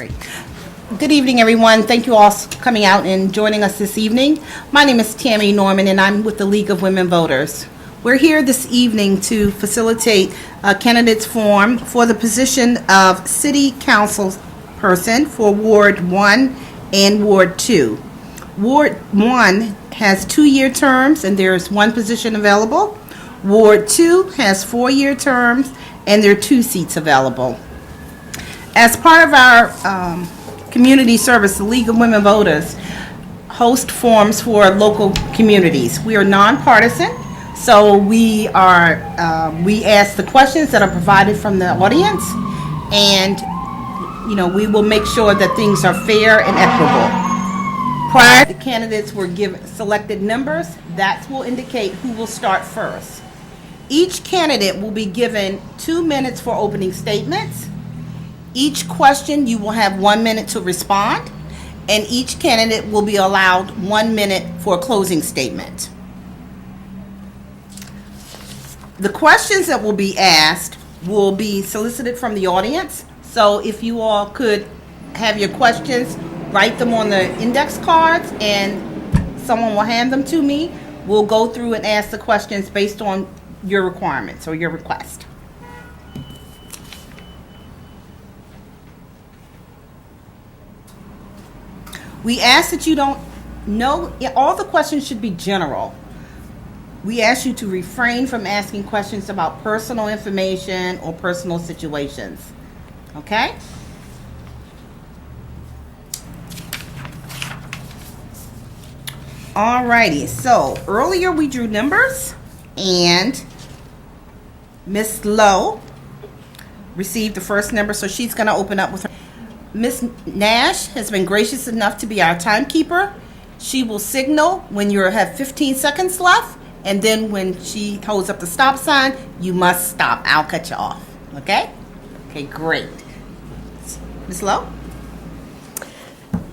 Great. Good evening, everyone. Thank you all for coming out and joining us this evening. My name is Tammy Norman, and I'm with the League of Women Voters. We're here this evening to facilitate a candidates forum for the position of City Council person for Ward 1 and Ward 2. Ward 1 has 2-year terms, and there is one position available. Ward 2 has 4-year terms, and there are 2 seats available. As part of our community service, the League of Women Voters host forums for local communities. We are nonpartisan, so we ask the questions that are provided from the audience, and we will make sure that things are fair and equitable. Prior, the candidates were given selected numbers. That will indicate who will start first. Each candidate will be given 2 minutes for opening statements. Each question, you will have 1 minute to respond, and each candidate will be allowed 1 minute for a closing statement. The questions that will be asked will be solicited from the audience, so if you all could have your questions, write them on the index cards, and someone will hand them to me. We'll go through and ask the questions based on your requirements or your request. We ask that you don't know, all the questions should be general. We ask you to refrain from asking questions about personal information or personal situations. Okay? Alrighty, so earlier we drew numbers, and Miss Lowe received the first number, so she's going to open up with her. Miss Nash has been gracious enough to be our timekeeper. She will signal when you have 15 seconds left, and then when she holds up the stop sign, you must stop. I'll cut you off. Okay? Okay, great. Miss Lowe?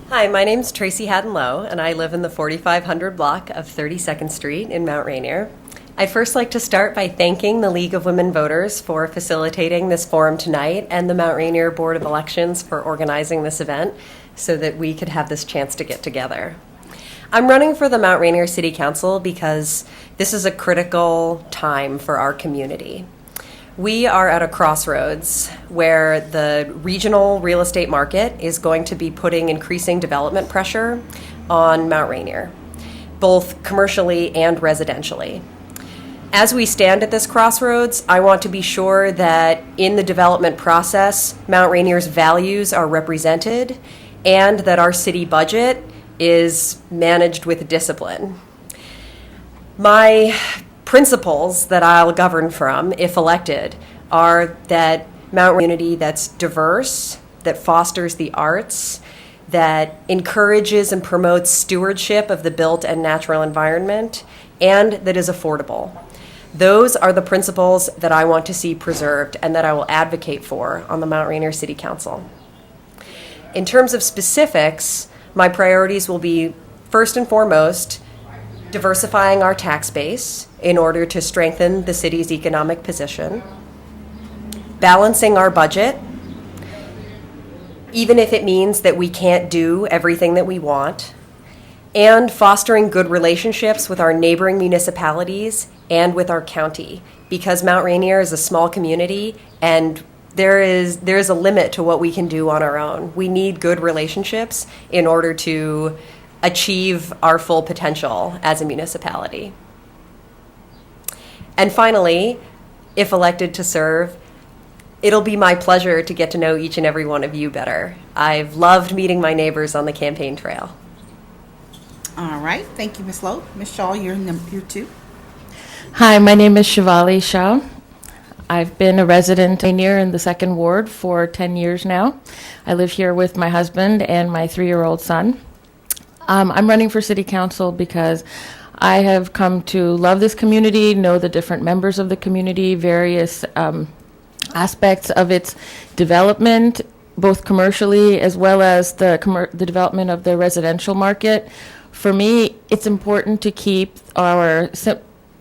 Hi, my name's Tracy Haddon Lowe, and I live in the 4500 block of 32nd Street in Mount Rainier. I'd first like to start by thanking the League of Women Voters for facilitating this forum tonight, and the Mount Rainier Board of Elections for organizing this event so that we could have this chance to get together. I'm running for the Mount Rainier City Council because this is a critical time for our community. We are at a crossroads where the regional real estate market is going to be putting increasing development pressure on Mount Rainier, both commercially and residentially. As we stand at this crossroads, I want to be sure that in the development process, Mount Rainier's values are represented and that our city budget is managed with discipline. My principles that I'll govern from, if elected, are that Mount Rainier community that's diverse, that fosters the arts, that encourages and promotes stewardship of the built and natural environment, and that is affordable. Those are the principles that I want to see preserved and that I will advocate for on the Mount Rainier City Council. In terms of specifics, my priorities will be, first and foremost, diversifying our tax base in order to strengthen the city's economic position, balancing our budget, even if it means that we can't do everything that we want, and fostering good relationships with our neighboring municipalities and with our county, because Mount Rainier is a small community and there is a limit to what we can do on our own. We need good relationships in order to achieve our full potential as a municipality. And finally, if elected to serve, it'll be my pleasure to get to know each and every one of you better. I've loved meeting my neighbors on the campaign trail. All right. Thank you, Ms. Lowe. Ms. Shaw, you're 2. Hi, my name is Shivali Shah. I've been a resident here in the 2nd Ward for 10 years now. I live here with my husband and my 3-year-old son. I'm running for City Council because I have come to love this community, know the different members of the community, various aspects of its development, both commercially as well as the development of the residential market. For me, it's important to keep our,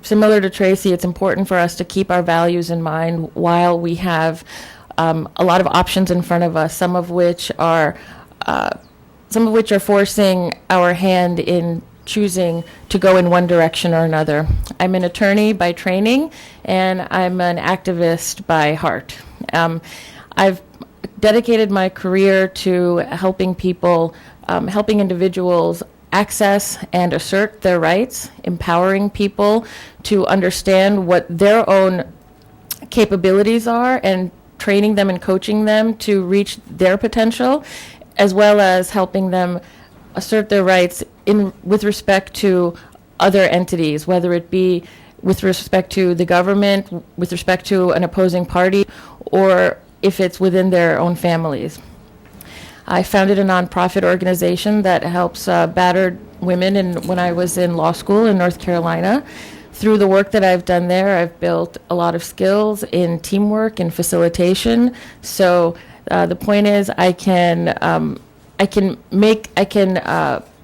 similar to Tracy, it's important for us to keep our values in mind while we have a lot of options in front of us, some of which are forcing our hand in choosing to go in one direction or another. I'm an attorney by training, and I'm an activist by heart. I've dedicated my career to helping people, helping individuals access and assert their rights, empowering people to understand what their own capabilities are, and training them and coaching them to reach their potential, as well as helping them assert their rights with respect to other entities, whether it be with respect to the government, with respect to an opposing party, or if it's within their own families. I founded a nonprofit organization that helps battered women when I was in law school in North Carolina. Through the work that I've done there, I've built a lot of skills in teamwork and facilitation. So the point is, I can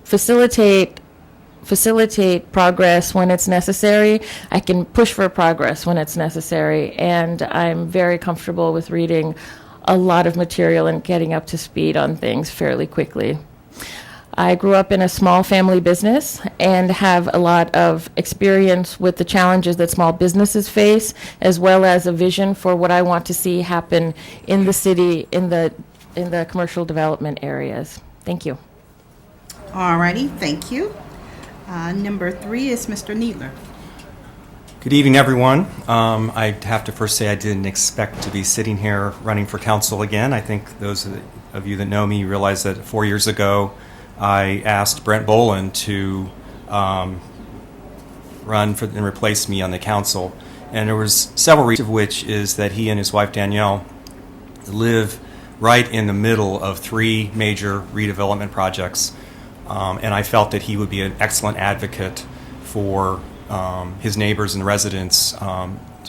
facilitate progress when it's necessary. I can push for progress when it's necessary, and I'm very comfortable with reading a lot of material and getting up to speed on things fairly quickly. I grew up in a small family business and have a lot of experience with the challenges that small businesses face, as well as a vision for what I want to see happen in the city, in the commercial development areas. Thank you. All righty, thank you. Number 3 is Mr. Needler. Good evening, everyone. I have to first say I didn't expect to be sitting here running for council again. I think those of you that know me realize that 4 years ago I asked Brent Boland to run and replace me on the council. And there was several reasons, of which is that he and his wife Danielle live right in the middle of 3 major redevelopment projects. And I felt that he would be an excellent advocate for his neighbors and residents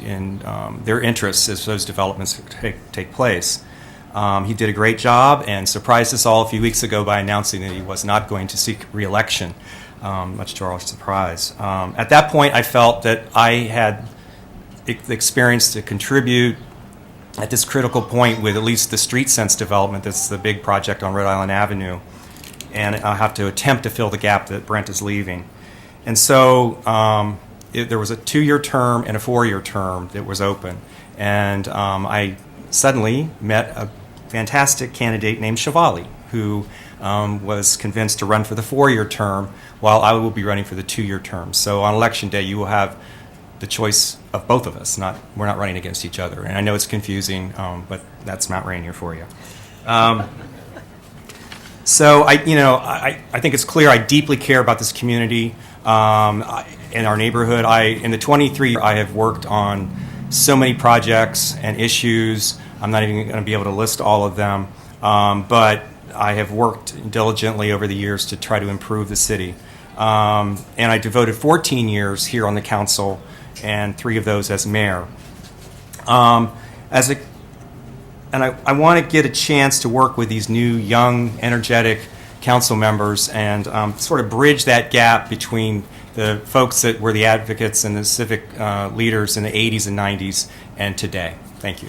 in their interests as those developments take place. He did a great job and surprised us all a few weeks ago by announcing that he was not going to seek re-election, much to our surprise. At that point, I felt that I had the experience to contribute at this critical point with at least the street sense development. That's the big project on Rhode Island Avenue. And I'll have to attempt to fill the gap that Brent is leaving. And so there was a 2-year term and a 4-year term that was open. And I suddenly met a fantastic candidate named Shivali, who was convinced to run for the 4-year term while I will be running for the 2-year term. So on Election Day, you will have the choice of both of us. We're not running against each other. And I know it's confusing, but that's Mount Rainier for you. So I think it's clear I deeply care about this community in our neighborhood. In the 23 years I have worked on so many projects and issues. I'm not even going to be able to list all of them, but I have worked diligently over the years to try to improve the city. And I devoted 14 years here on the council, and 3 of those as mayor. And I want to get a chance to work with these new, young, energetic council members and sort of bridge that gap between the folks that were the advocates and the civic leaders in the 80s and 90s and today. Thank you.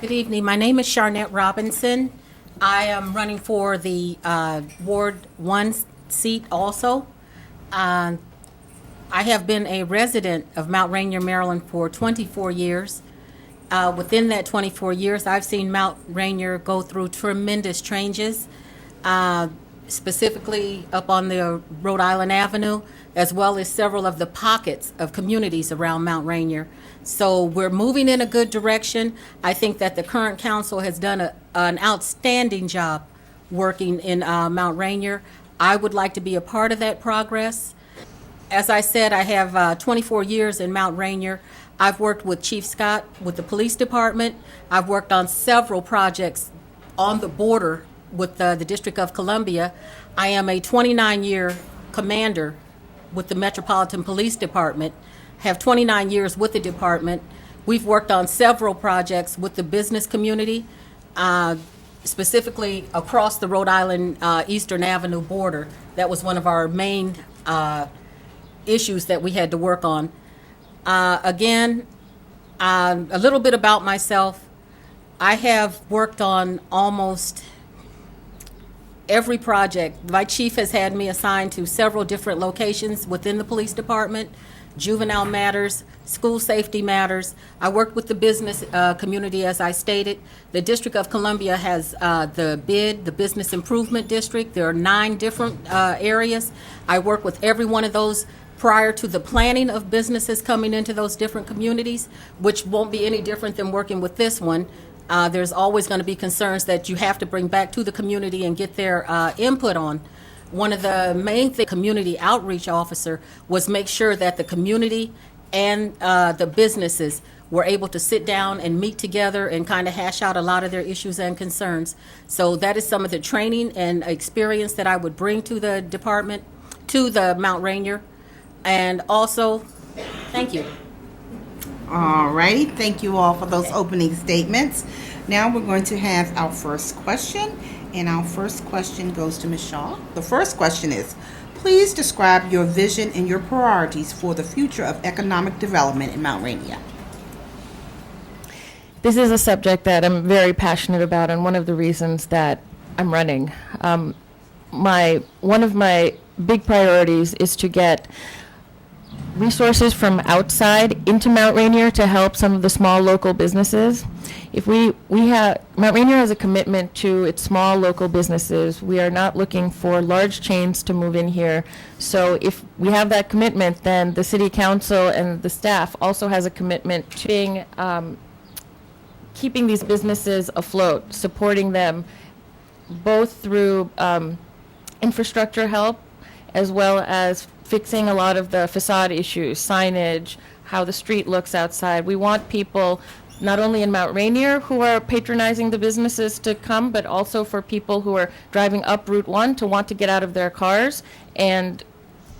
Good evening. My name is Sharnette Robinson. I am running for the Ward 1 seat also. I have been a resident of Mount Rainier, Maryland for 24 years. Within that 24 years, I've seen Mount Rainier go through tremendous changes, specifically up on the Rhode Island Avenue, as well as several of the pockets of communities around Mount Rainier. So we're moving in a good direction. I think that the current council has done an outstanding job working in Mount Rainier. I would like to be a part of that progress. As I said, I have 24 years in Mount Rainier. I've worked with Chief Scott with the police department. I've worked on several projects on the border with the District of Columbia. I am a 29-year commander with the Metropolitan Police Department, have 29 years with the department. We've worked on several projects with the business community, specifically across the Rhode Island Eastern Avenue border. That was one of our main issues that we had to work on. Again, a little bit about myself. I have worked on almost every project. My chief has had me assigned to several different locations within the police department, juvenile matters, school safety matters. I worked with the business community, as I stated. The District of Columbia has the BID, the Business Improvement District. There are 9 different areas. I work with every one of those prior to the planning of businesses coming into those different communities, which won't be any different than working with this one. There's always going to be concerns that you have to bring back to the community and get their input on. One of the main things, community outreach officer, was make sure that the community and the businesses were able to sit down and meet together and kind of hash out a lot of their issues and concerns. So that is some of the training and experience that I would bring to the department, to the Mount Rainier. And also, thank you. All righty, thank you all for those opening statements. Now we're going to have our first question, and our first question goes to Ms. Shaw. The first question is, please describe your vision and your priorities for the future of economic development in Mount Rainier. This is a subject that I'm very passionate about, and one of the reasons that I'm running. One of my big priorities is to get resources from outside into Mount Rainier to help some of the small local businesses. If Mount Rainier has a commitment to its small local businesses. We are not looking for large chains to move in here. So if we have that commitment, then the city council and the staff also has a commitment to being, keeping these businesses afloat, supporting them both through infrastructure help as well as fixing a lot of the facade issues, signage, how the street looks outside. We want people not only in Mount Rainier who are patronizing the businesses to come, but also for people who are driving up Route 1 to want to get out of their cars and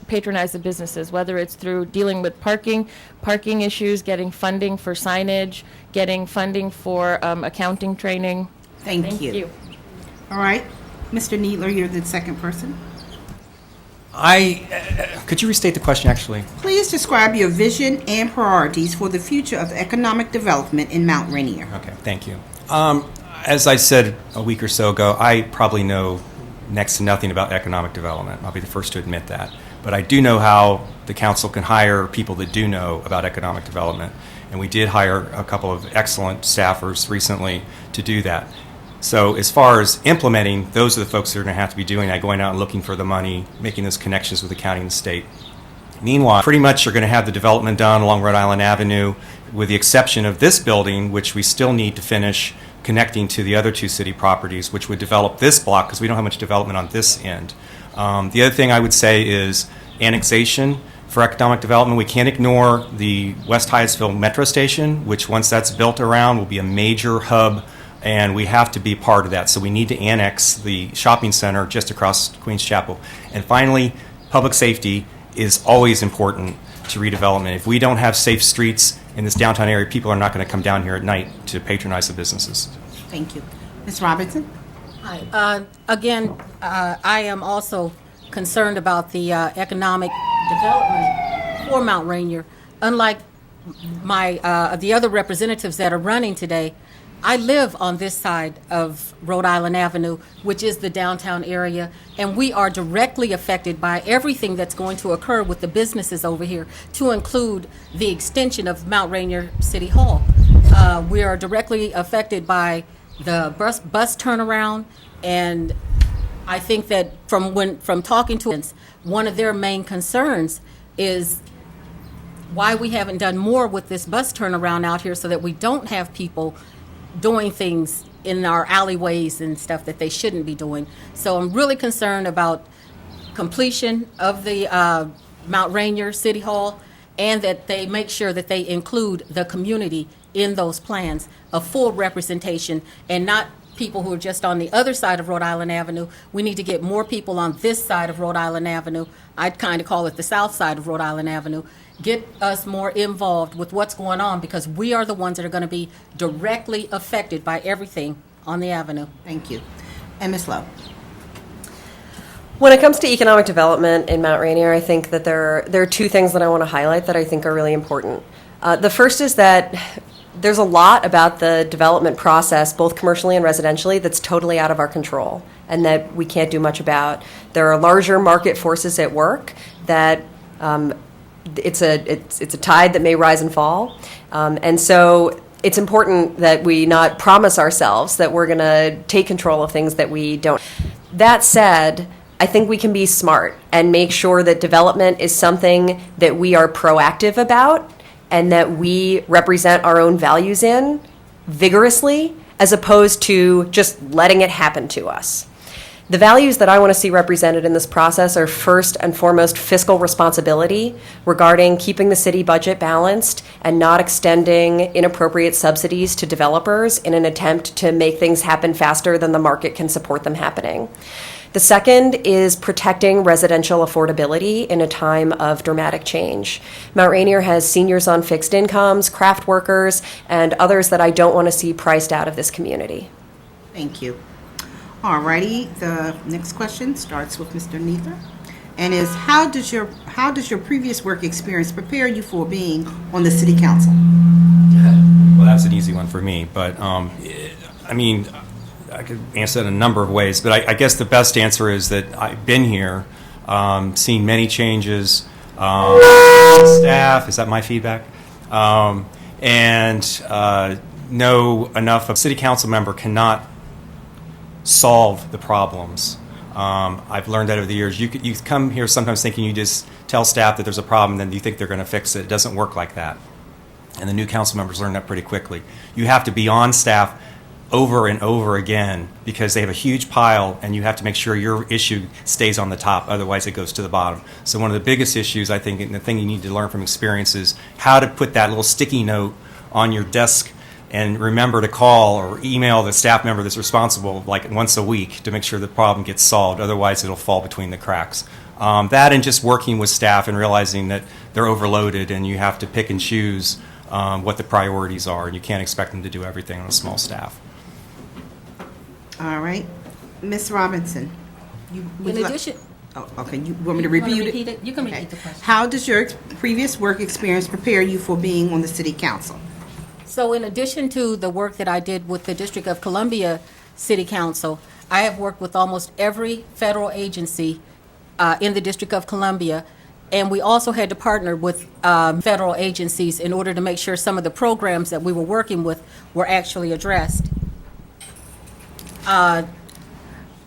patronize the businesses, whether it's through dealing with parking issues, getting funding for signage, getting funding for accounting training. Thank you. All right, Mr. Needler, you're the second person. Could you restate the question, actually? Please describe your vision and priorities for the future of economic development in Mount Rainier. Okay, thank you. As I said a week or so ago, I probably know next to nothing about economic development. I'll be the first to admit that. But I do know how the council can hire people that do know about economic development. And we did hire a couple of excellent staffers recently to do that. So as far as implementing, those are the folks that are going to have to be doing that, going out and looking for the money, making those connections with the county and the state. Meanwhile, pretty much you're going to have the development done along Rhode Island Avenue, with the exception of this building, which we still need to finish connecting to the other 2 city properties, which would develop this block, because we don't have much development on this end. The other thing I would say is annexation for economic development. We can't ignore the West Hyattsville Metro Station, which once that's built around will be a major hub, and we have to be part of that. So we need to annex the shopping center just across Queens Chapel. And finally, public safety is always important to redevelopment. If we don't have safe streets in this downtown area, people are not going to come down here at night to patronize the businesses. Thank you. Ms. Robinson? Hi. Again, I am also concerned about the economic development for Mount Rainier. Unlike the other representatives that are running today, I live on this side of Rhode Island Avenue, which is the downtown area, and we are directly affected by everything that's going to occur with the businesses over here, to include the extension of Mount Rainier City Hall. We are directly affected by the bus turnaround, and I think that from talking to them, one of their main concerns is why we haven't done more with this bus turnaround out here so that we don't have people doing things in our alleyways and stuff that they shouldn't be doing. So I'm really concerned about completion of the Mount Rainier City Hall, and that they make sure that they include the community in those plans, a full representation, and not people who are just on the other side of Rhode Island Avenue. We need to get more people on this side of Rhode Island Avenue. I'd kind of call it the south side of Rhode Island Avenue. Get us more involved with what's going on, because we are the ones that are going to be directly affected by everything on the avenue. Thank you. And Ms. Lowe? When it comes to economic development in Mount Rainier, I think that there are 2 things that I want to highlight that I think are really important. The first is that there's a lot about the development process, both commercially and residentially, that's totally out of our control and that we can't do much about. There are larger market forces at work that it's a tide that may rise and fall. And so it's important that we not promise ourselves that we're going to take control of things that we don't. That said, I think we can be smart and make sure that development is something that we are proactive about and that we represent our own values in vigorously, as opposed to just letting it happen to us. The values that I want to see represented in this process are first and foremost fiscal responsibility regarding keeping the city budget balanced and not extending inappropriate subsidies to developers in an attempt to make things happen faster than the market can support them happening. The second is protecting residential affordability in a time of dramatic change. Mount Rainier has seniors on fixed incomes, craft workers, and others that I don't want to see priced out of this community. Thank you. All righty, the next question starts with Mr. Neither, and is how does your previous work experience prepare you for being on the city council? Well, that's an easy one for me, but I mean, I could answer that in a number of ways, but I guess the best answer is that I've been here, seen many changes, staff, is that my feedback? And know enough. A city council member cannot solve the problems. I've learned that over the years. You come here sometimes thinking you just tell staff that there's a problem, then you think they're going to fix it. It doesn't work like that. And the new council members learn that pretty quickly. You have to be on staff over and over again because they have a huge pile and you have to make sure your issue stays on the top, otherwise it goes to the bottom. So one of the biggest issues, I think, and the thing you need to learn from experience is how to put that little sticky note on your desk and remember to call or email the staff member that's responsible like once a week to make sure the problem gets solved. Otherwise, it'll fall between the cracks. That and just working with staff and realizing that they're overloaded and you have to pick and choose what the priorities are, and you can't expect them to do everything on a small staff. All right, Ms. Robinson. In addition, Oh, okay. You want me to repeat it? You can Okay. repeat the question. How does your previous work experience prepare you for being on the city council? So in addition to the work that I did with the District of Columbia City Council, I have worked with almost every federal agency in the District of Columbia, and we also had to partner with federal agencies in order to make sure some of the programs that we were working with were actually addressed.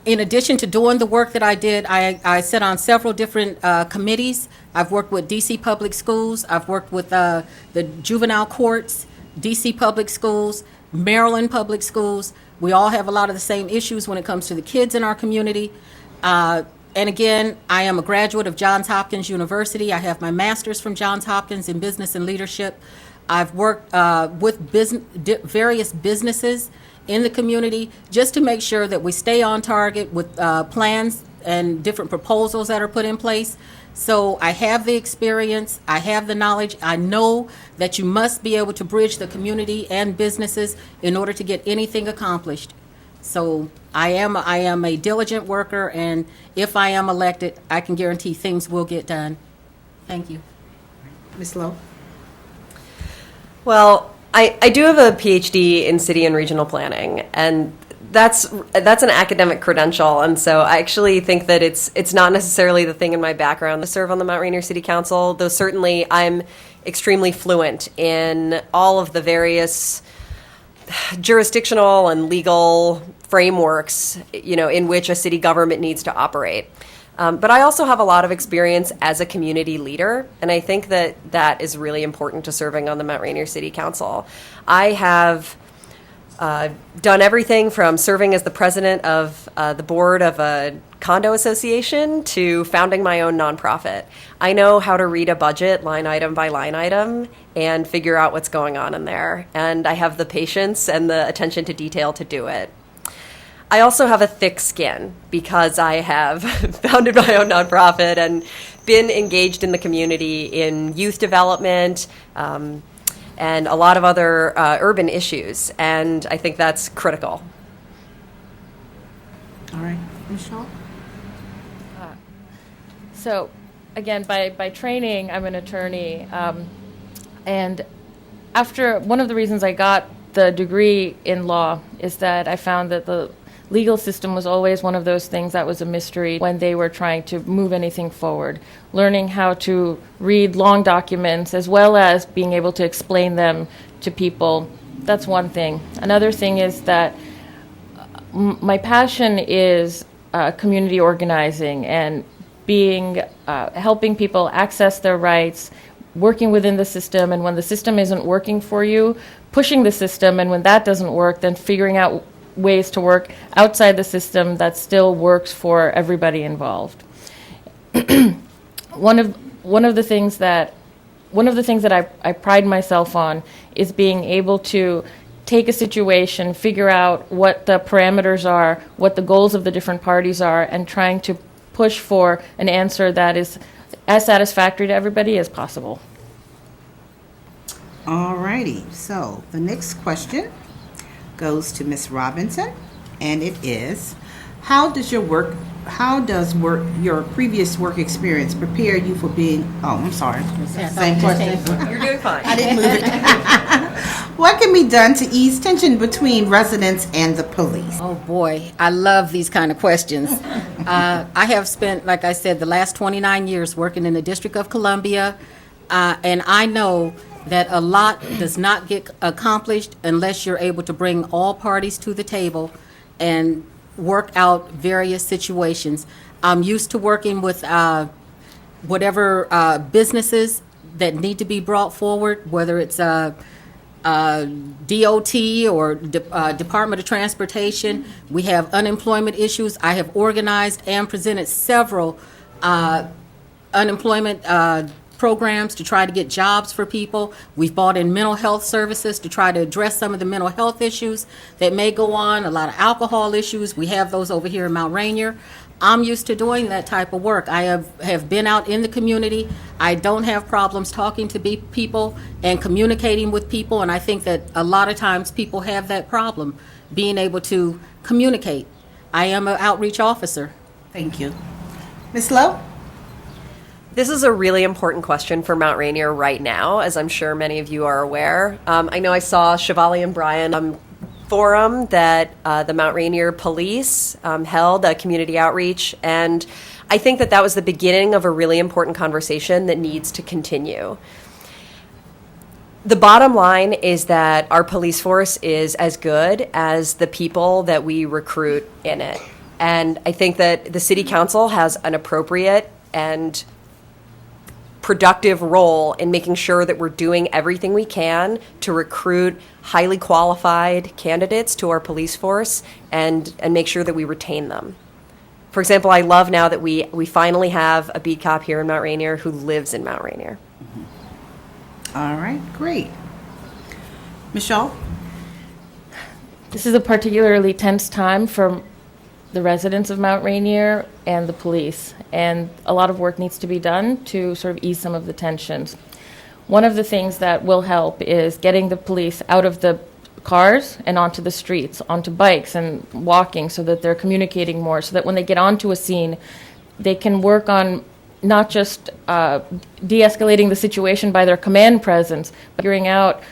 In addition to doing the work that I did, I sat on several different committees. I've worked with DC Public Schools, I've worked with the juvenile courts, DC Public Schools, Maryland Public Schools. We all have a lot of the same issues when it comes to the kids in our community. And again, I am a graduate of Johns Hopkins University. I have my master's from Johns Hopkins in business and leadership. I've worked with various businesses in the community just to make sure that we stay on target with plans and different proposals that are put in place. So I have the experience, I have the knowledge. I know that you must be able to bridge the community and businesses in order to get anything accomplished. So I am a diligent worker, and if I am elected, I can guarantee things will get done. Thank you. Ms. Lowe? Well, I do have a PhD in city and regional planning, and that's an academic credential, and so I actually think that it's not necessarily the thing in my background to serve on the Mount Rainier City Council, though certainly I'm extremely fluent in all of the various jurisdictional and legal frameworks, in which a city government needs to operate. But I also have a lot of experience as a community leader, and I think that is really important to serving on the Mount Rainier City Council. I have done everything from serving as the president of the board of a condo association to founding my own nonprofit. I know how to read a budget line item by line item and figure out what's going on in there, and I have the patience and the attention to detail to do it. I also have a thick skin because I have founded my own nonprofit and been engaged in the community in youth development, and a lot of other urban issues, and I think that's critical. All right, Ms. Shaw? So, again, by training, I'm an attorney, and after one of the reasons I got the degree in law is that I found that the legal system was always one of those things that was a mystery when they were trying to move anything forward. Learning how to read long documents as well as being able to explain them to people, that's one thing. Another thing is that my passion is community organizing and helping people access their rights, working within the system, and when the system isn't working for you, pushing the system, and when that doesn't work, then figuring out ways to work outside the system that still works for everybody involved. One of the things that I pride myself on is being able to take a situation, figure out what the parameters are, what the goals of the different parties are, and trying to push for an answer that is as satisfactory to everybody as possible. All righty, so the next question goes to Ms. Robinson, and it is, how does your previous work experience prepare you for being, I'm sorry, same question. You're doing fine. I didn't move it. What can be done to ease tension between residents and the police? Oh, boy, I love these kind of questions. I have spent, like I said, the last 29 years working in the District of Columbia, and I know that a lot does not get accomplished unless you're able to bring all parties to the table and work out various situations. I'm used to working with whatever businesses that need to be brought forward, whether it's DOT or Department of Transportation. We have unemployment issues. I have organized and presented several unemployment programs to try to get jobs for people. We've brought in mental health services to try to address some of the mental health issues that may go on, a lot of alcohol issues. We have those over here in Mount Rainier. I'm used to doing that type of work. I have been out in the community. I don't have problems talking to people and communicating with people, and I think that a lot of times people have that problem, being able to communicate. I am an outreach officer. Thank you. Ms. Lowe? This is a really important question for Mount Rainier right now, as I'm sure many of you are aware. I know I saw Shivali and Brian forum that the Mount Rainier Police held, a community outreach, and I think that was the beginning of a really important conversation that needs to continue. The bottom line is that our police force is as good as the people that we recruit in it. And I think that the City Council has an appropriate and productive role in making sure that we're doing everything we can to recruit highly qualified candidates to our police force and make sure that we retain them. For example, I love now that we finally have a beat cop here in Mount Rainier who lives in Mount Rainier. All right, great. Michelle? This is a particularly tense time for the residents of Mount Rainier and the police, and a lot of work needs to be done to sort of ease some of the tensions. One of the things that will help is getting the police out of the cars and onto the streets, onto bikes and walking, so that they're communicating more, so that when they get onto a scene, they can work on not just de-escalating the situation by their command presence, but figuring out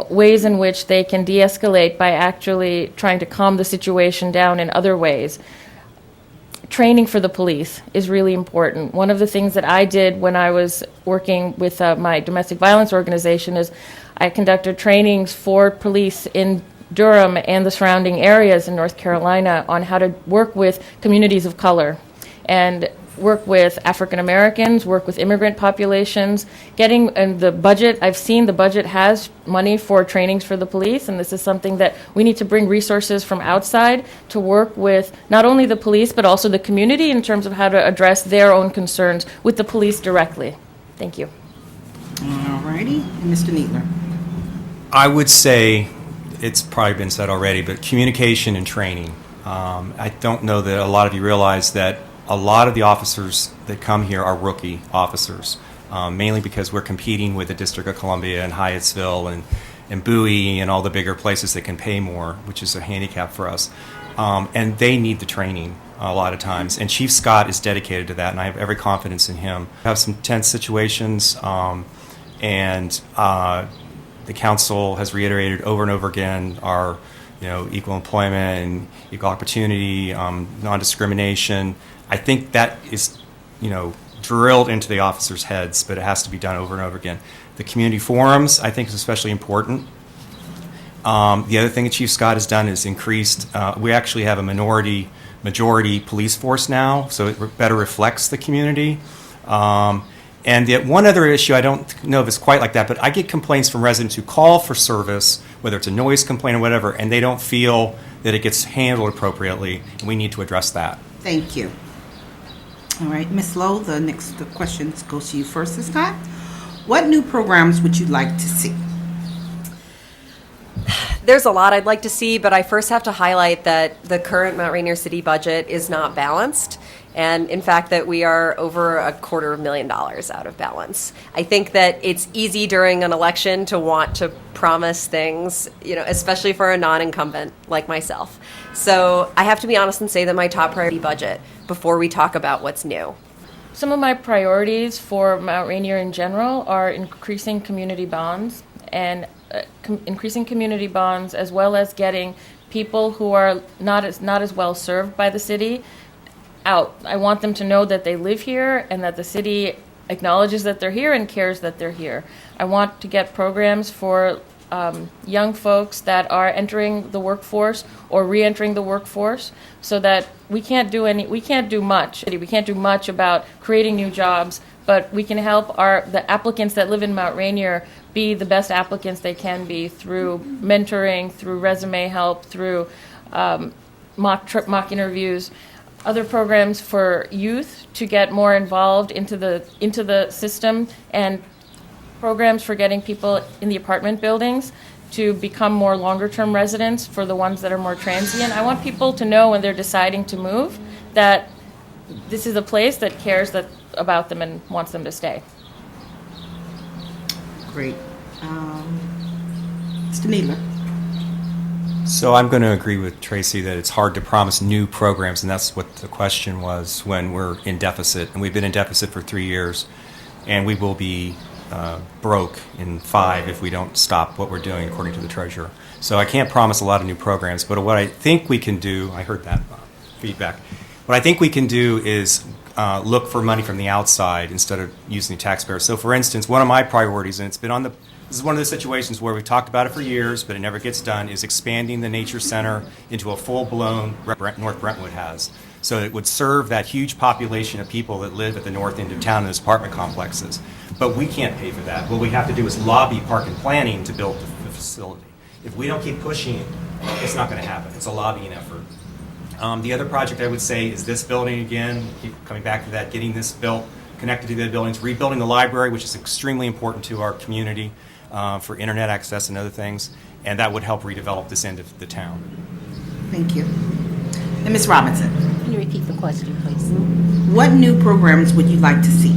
ways in which they can de-escalate by actually trying to calm the situation down in other ways. Training for the police is really important. One of the things that I did when I was working with my domestic violence organization is I conducted trainings for police in Durham and the surrounding areas in North Carolina on how to work with communities of color and work with African Americans, work with immigrant populations, and the budget, I've seen the budget has money for trainings for the police, and this is something that we need to bring resources from outside to work with not only the police, but also the community in terms of how to address their own concerns with the police directly. Thank you. All righty, and Mr. Needler? I would say, it's probably been said already, but communication and training. I don't know that a lot of you realize that a lot of the officers that come here are rookie officers, mainly because we're competing with the District of Columbia and Hyattsville and Bowie and all the bigger places that can pay more, which is a handicap for us. And they need the training a lot of times. And Chief Scott is dedicated to that, and I have every confidence in him. We have some tense situations, and the council has reiterated over and over again are, equal employment and equal opportunity, non-discrimination. I think that is, drilled into the officers' heads, but it has to be done over and over again. The community forums, I think, is especially important. The other thing that Chief Scott has done is increased, we actually have a majority police force now, so it better reflects the community. And the one other issue, I don't know if it's quite like that, but I get complaints from residents who call for service, whether it's a noise complaint or whatever, and they don't feel that it gets handled appropriately, and we need to address that. Thank you. All right, Ms. Lowe, the next question goes to you first this time. What new programs would you like to see? There's a lot I'd like to see, but I first have to highlight that the current Mount Rainier City budget is not balanced, and in fact that we are over $250,000 out of balance. I think that it's easy during an election to want to promise things, especially for a non-incumbent like myself. So I have to be honest and say that my top priority budget before we talk about what's new. Some of my priorities for Mount Rainier in general are increasing community bonds and increasing community bonds, as well as getting people who are not as well served by the city out. I want them to know that they live here and that the city acknowledges that they're here and cares that they're here. I want to get programs for young folks that are entering the workforce or re-entering the workforce, so that we can't do much. We can't do much about creating new jobs, but we can help the applicants that live in Mount Rainier be the best applicants they can be through mentoring, through resume help, through mock interviews, other programs for youth to get more involved into the system, and programs for getting people in the apartment buildings to become more longer-term residents for the ones that are more transient. I want people to know when they're deciding to move that this is a place that cares about them and wants them to stay. Great. Mr. Needler. So I'm going to agree with Tracy that it's hard to promise new programs, and that's what the question was when we're in deficit. And we've been in deficit for 3 years, and we will be broke in 5 if we don't stop what we're doing, according to the treasurer. So I can't promise a lot of new programs, but what I think we can do, I heard that feedback, what I think we can do is look for money from the outside instead of using the taxpayers. So for instance, one of my priorities, and it's been this is one of the situations where we've talked about it for years, but it never gets done, is expanding the Nature Center into a full-blown North Brentwood has. So it would serve that huge population of people that live at the north end of town in those apartment complexes. But we can't pay for that. What we have to do is lobby Park and Planning to build the facility. If we don't keep pushing, it's not going to happen. It's a lobbying effort. The other project I would say is this building again, keep coming back to that, getting this built, connected to the buildings, rebuilding the library, which is extremely important to our community for internet access and other things, and that would help redevelop this end of the town. Thank you. And Ms. Robinson. Can you repeat the question, please? What new programs would you like to see?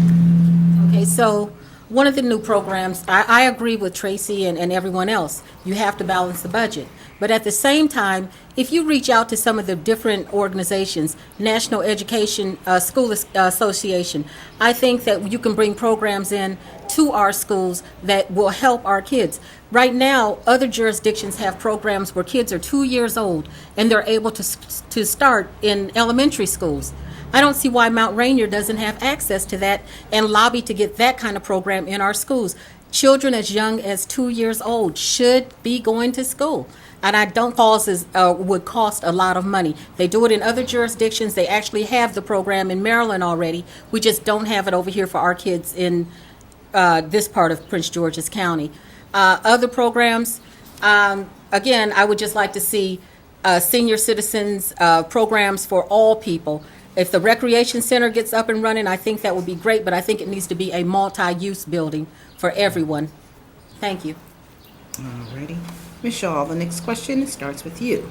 Okay, so one of the new programs, I agree with Tracy and everyone else. You have to balance the budget. But at the same time, if you reach out to some of the different organizations, National Education School Association, I think that you can bring programs in to our schools that will help our kids. Right now, other jurisdictions have programs where kids are 2 years old and they're able to start in elementary schools. I don't see why Mount Rainier doesn't have access to that and lobby to get that kind of program in our schools. Children as young as 2 years old should be going to school. And I don't would cost a lot of money. They do it in other jurisdictions. They actually have the program in Maryland already. We just don't have it over here for our kids in this part of Prince George's County. Other programs, again, I would just like to see senior citizens programs for all people. If the recreation center gets up and running, I think that would be great, but I think it needs to be a multi-use building for everyone. Thank you. Alrighty. Ms. Shaw, the next question starts with you.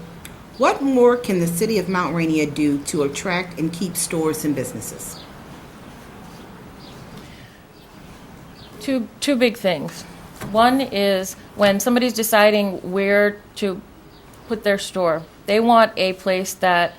What more can the city of Mount Rainier do to attract and keep stores and businesses? Two big things. One is when somebody's deciding where to put their store, they want a place that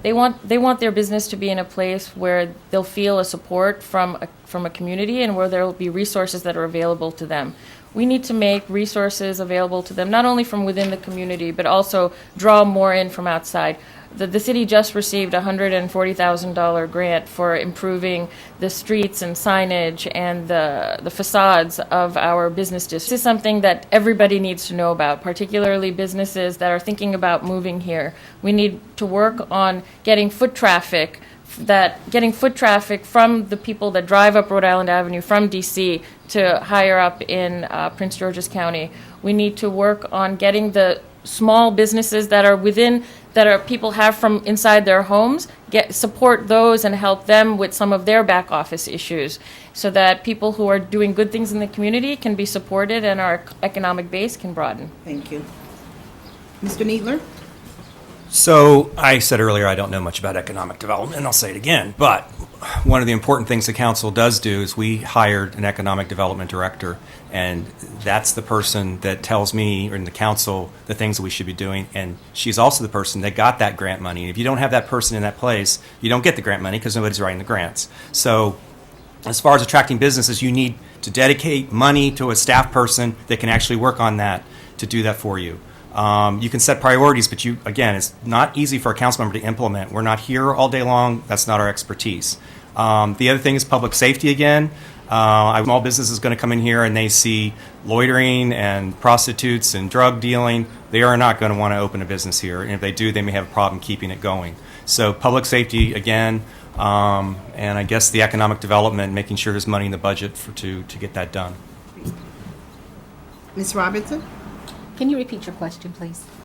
they want their business to be in a place where they'll feel a support from a community and where there will be resources that are available to them. we need to make resources available to them, not only from within the community, but also draw more in from outside. The city just received a $140,000 grant for improving the streets and signage and the facades of our business district. This is something that everybody needs to know about, particularly businesses that are thinking about moving here. We need to work on getting foot traffic from the people that drive up Rhode Island Avenue from DC to higher up in Prince George's County. We need to work on getting the small businesses that people have from inside their homes, support those and help them with some of their back office issues, so that people who are doing good things in the community can be supported and our economic base can broaden. Thank you. Mr. Needler? So I said earlier I don't know much about economic development, and I'll say it again, but one of the important things the council does do is we hired an economic development director, and that's the person that tells me or in the council the things that we should be doing, and she's also the person that got that grant money. And if you don't have that person in that place, you don't get the grant money because nobody's writing the grants. So as far as attracting businesses, you need to dedicate money to a staff person that can actually work on that to do that for you. You can set priorities, but again, it's not easy for a council member to implement. We're not here all day long. That's not our expertise. The other thing is public safety again. A small business is going to come in here and they see loitering and prostitutes and drug dealing. They are not going to want to open a business here. And if they do, they may have a problem keeping it going. So public safety again, and I guess the economic development, making sure there's money in the budget to get that done. Ms. Robinson? Can you repeat your question, please?